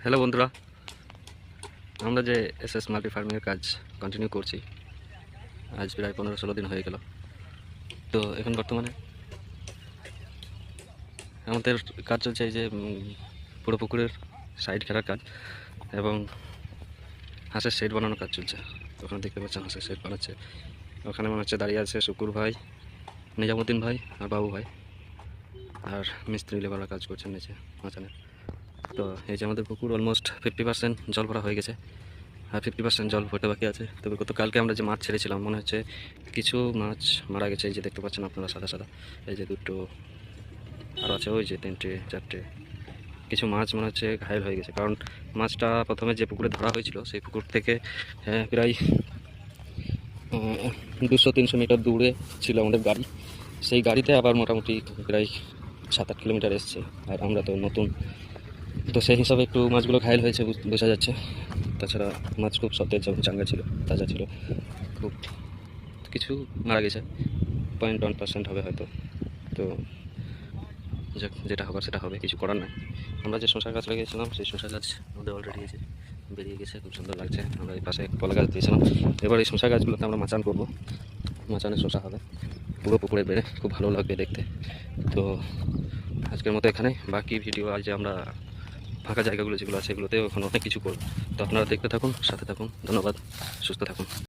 Hello বন্ধুরা, আমরা যে এসএস মাল্টি ফার্মিংয়ের কাজ কন্টিনিউ করছি, আজ প্রায় 15-16 দিন হয়ে গেল। তো এখন বর্তমানে আমাদের কাজ চলছে এই যে পুরো পুকুরের সাইড ঘেরার কাজ এবং হাঁসের শেড বানানোর কাজ চলছে। ওখানে দেখতে পাচ্ছেন হাঁসের শেড বানাচ্ছে। ওখানে মনে হচ্ছে দাঁড়িয়ে আছে শুকুর ভাই, নিজামুদ্দিন ভাই আর বাবু ভাই, আর মিস্ত্রি লেবাররা কাজ করছেন নিচে মাঝখানে। তো এই যে আমাদের পুকুর অলমোস্ট 50% জল ভরা হয়ে গেছে, আর 50% জল ভরতে বাকি আছে। তবে গতকালকে আমরা যে মাছ ছেড়েছিলাম, মনে হচ্ছে কিছু মাছ মারা গেছে। এই যে দেখতে পাচ্ছেন আপনারা সাদা সাদা, এই যে দুটো, আরও আছে ওই যে 3টে 4টে। কিছু মাছ মনে হচ্ছে ঘায়েল হয়ে গেছে, কারণ মাছটা প্রথমে যে পুকুরে ধরা হয়েছিল সেই পুকুর থেকে প্রায় 200-300 মিটার দূরে ছিল আমাদের গাড়ি। সেই গাড়িতে আবার মোটামুটি প্রায় 7-8 কিলোমিটার এসছে, আর আমরা তো নতুন, তো সেই হিসাবে একটু মাছগুলো ঘায়েল হয়েছে বোঝা যাচ্ছে। তাছাড়া মাছ খুব সতেজ এবং চাঙ্গা ছিল, তাজা ছিল। খুব কিছু মারা গেছে, 0.1% হবে হয়তো। তো যেটা হবার সেটা হবে, কিছু করার নাই। আমরা যে শশা গাছ লাগিয়েছিলাম সেই শশা গাছ আমাদের অলরেডি এসে বেরিয়ে গেছে, খুব সুন্দর লাগছে। আমরা এই পাশে কলা গাছ দিয়েছিলাম। এবার এই শশা গাছগুলোতে আমরা মাচান করবো, মাচানে শশা হবে পুরো পুকুরে বেড়ে, খুব ভালো লাগবে দেখতে। তো আজকের মতো এখানে, বাকি ভিডিও আজ যে আমরা ফাঁকা জায়গাগুলো যেগুলো আছে এগুলোতেও এখন অনেক কিছু করবো। তো আপনারা দেখতে থাকুন, সাথে থাকুন। ধন্যবাদ, সুস্থ থাকুন।